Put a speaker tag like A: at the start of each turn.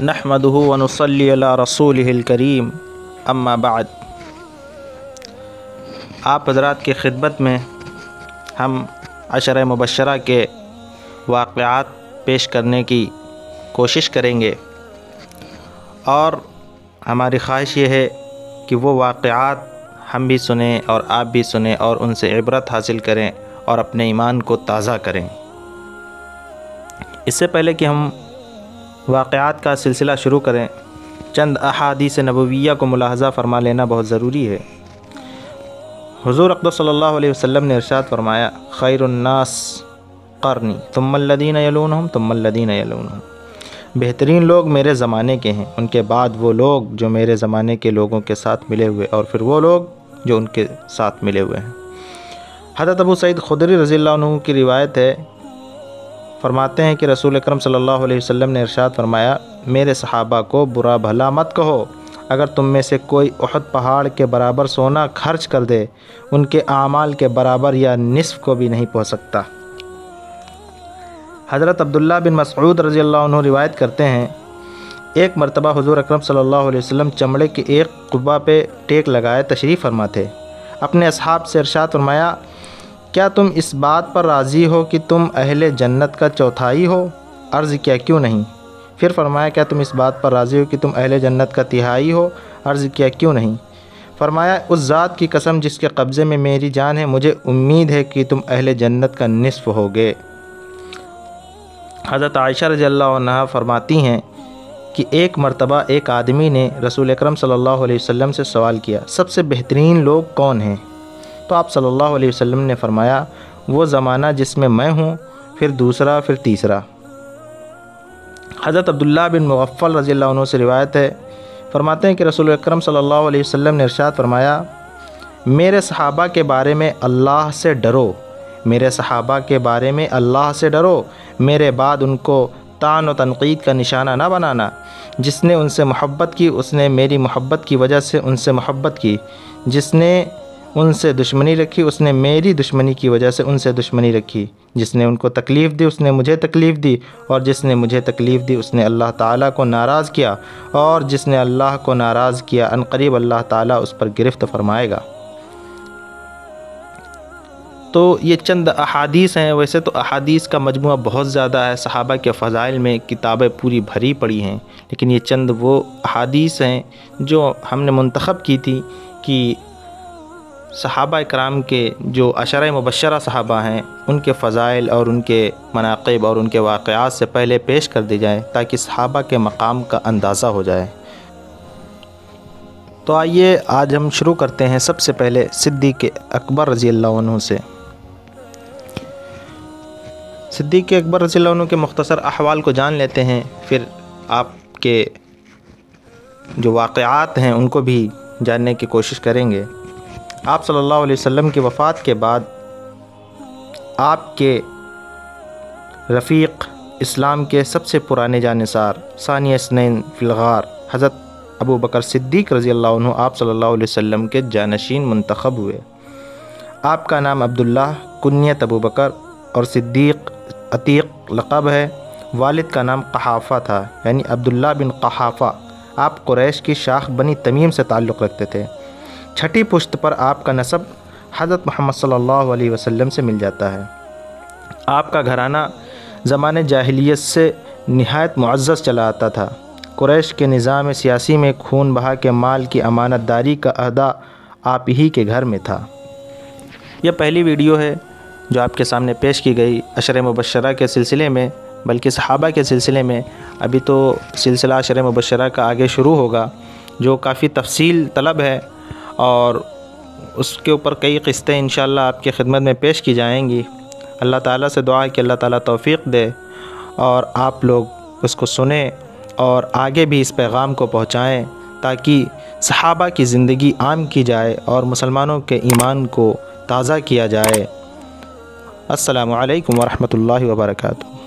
A: नहमदुहु व नुसल्ली अला रसूलिहिल करीम अम्मा बाद। आप हज़रात की खिदमत में हम अशर मुबश्शरा के वाक़यात पेश करने की कोशिश करेंगे और हमारी ख्वाहिश ये है कि वो वाक़यात हम भी सुनें और आप भी सुनें और उनसे इबरत हासिल करें और अपने ईमान को ताज़ा करें। इससे पहले कि हम वाक़यात का सिलसिला शुरू करें, चंद अहादीस नबविय्या को मुलाहज़ा फ़रमा लेना बहुत ज़रूरी है। हुज़ूर अक़दस सल्लल्लाहु अलैहि वसल्लम ने इरशाद फ़रमाया, खैरुन्नास क़र्नी तुम्मल्लज़ीन यलूनहुम तुम्मल्लज़ीन यलूनहुम। बेहतरीन लोग मेरे ज़माने के हैं, उनके बाद वो लोग जो मेरे ज़माने के लोगों के साथ मिले हुए और फिर वो लोग जो उनके साथ मिले हुए हैं। हज़रत अबू सईद खुदरी रज़ियल्लाहु अन्हु की रिवायत है, फरमाते हैं कि रसूल अकरम सल्लल्लाहु अलैहि वसल्लम ने इरशाद फरमाया, मेरे सहाबा को बुरा भला मत कहो। अगर तुम में से कोई उहद पहाड़ के बराबर सोना खर्च कर दे, उनके आमाल के बराबर या निस्फ़ को भी नहीं पहुँच सकता। हज़रत अब्दुल्ला बिन मसऊद रज़ियल्लाहु अन्हु रिवायत करते हैं, एक मरतबा हुज़ूर अकरम सल्लल्लाहु अलैहि वसल्लम चमड़े के एक कुब्बा पे टेक लगाए तशरीफ़ फरमा थे। अपने असहाब से इरशाद फरमाया, क्या तुम इस बात पर राज़ी हो कि तुम अहले जन्नत का चौथाई हो? अर्ज़ किया, क्यों नहीं? फिर फरमाया, क्या तुम इस बात पर राज़ी हो कि तुम अहले जन्नत का तिहाई हो? अर्ज़ किया, क्यों नहीं? फरमाया, उस ज़ात की कसम जिसके कब्ज़े में मेरी जान है, मुझे उम्मीद है कि तुम अहले जन्नत का निस्फ़ होगे। हज़रत आयशा रज़ियल्लाहु अन्हा फरमाती हैं कि एक मरतबा एक आदमी ने रसूल अकरम सल्लल्लाहु अलैहि वसल्लम से सवाल किया, सबसे बेहतरीन लोग कौन हैं? तो आप सल्लल्लाहु अलैहि वसल्लम ने फरमाया, वो ज़माना जिसमें मैं हूँ, फिर दूसरा, फिर तीसरा। हज़रत अब्दुल्ला बिन मुग़फ़्फ़ल रज़ियल्लाहु अन्हु से रिवायत है, फरमाते हैं कि रसूल अकरम सल्लल्लाहु अलैहि वसल्लम ने इरशाद फरमाया, मेरे सहाबा के बारे में अल्लाह से डरो, मेरे सहाबा के बारे में अल्लाह से डरो, मेरे बाद उनको तान व तनक़ीद का निशाना ना बनाना। जिसने उनसे मोहब्बत की उसने मेरी मोहब्बत की वजह से उनसे मोहब्बत की, जिसने उनसे दुश्मनी रखी उसने मेरी दुश्मनी की वजह से उनसे दुश्मनी रखी, जिसने उनको तकलीफ़ दी उसने मुझे तकलीफ़ दी, और जिसने मुझे तकलीफ़ दी उसने अल्लाह ताला को नाराज़ किया, और जिसने अल्लाह को नाराज़ किया अनक़रीब अल्लाह ताला उस पर गिरफ़्त फरमाएगा। तो ये चंद अहादीस हैं। वैसे तो अहादीस का मजमुआ बहुत ज़्यादा है, सहाबा के फ़ज़ाइल में किताबें पूरी भरी पड़ी हैं, लेकिन ये चंद वो अहादीस हैं जो हमने मुंतख़ब की थी कि सहाबा कराम के जो अशर मुबश्शरा सहाबा हैं उनके फ़ज़ाइल और उनके मनाक़िब और उनके वाक़यात से पहले पेश कर दी जाए ताकि सहाबा के मकाम का अंदाज़ा हो जाए। तो आइए आज हम शुरू करते हैं सबसे पहले सिद्दीक़ अकबर रज़ियल्लाहु अन्हु से। सिद्दीक़ अकबर रज़ियल्लाहु अन्हु के मुख्तसर अहवाल को जान लेते हैं, फिर आपके जो वाक़यात हैं उनको भी जानने की कोशिश करेंगे। आप सल्लल्लाहु अलैहि वसल्लम की वफ़ात के बाद आपके रफ़ीक़ इस्लाम के सबसे पुराने जानिसार सानी इस्नैन फ़िल ग़ार हज़रत अबू बकर सिद्दीक़ रज़ियल्लाहु अन्हु आप सल्लल्लाहु अलैहि वसल्लम के जानशीन मुंतख़ब हुए। आपका नाम अब्दुल्लाह, कुन्यत अबू बकर और सिद्दीक़ अतीक़ लक़ब है। वालिद का नाम क़हाफ़ा था, यानी अब्दुल्ला बिन क़हाफ़ा। आप कुरैश की शाख बनी तमीम से ताल्लुक़ रखते थे। छठी पुश्त पर आपका नसब हज़रत मोहम्मद सल्लल्लाहु अलैहि वसल्लम से मिल जाता है। आपका घराना ज़माने जाहिलियत से निहायत मुअज़्ज़ज़ चला आता था। कुरैश के निज़ाम सियासी में खून बहा के माल की अमानतदारी का अहदा आप ही के घर में था। यह पहली वीडियो है जो आपके सामने पेश की गई अशर मुबश्शरा के सिलसिले में, बल्कि सहाबा के सिलसिले में। अभी तो सिलसिला अशर मुबश्शरा का आगे शुरू होगा जो काफ़ी तफसील तलब है और उसके ऊपर कई क़िस्तें इंशाअल्लाह आपकी खिदमत में पेश की जाएंगी। अल्लाह ताला से दुआ है कि अल्लाह ताला तौफ़ीक़ दे और आप लोग उसको सुने और आगे भी इस पैगाम को पहुँचाएँ ताकि सहाबा की ज़िंदगी आम की जाए और मुसलमानों के ईमान को ताज़ा किया जाए। अस्सलामु अलैकुम व रहमतुल्लाहि व बरकातुहू।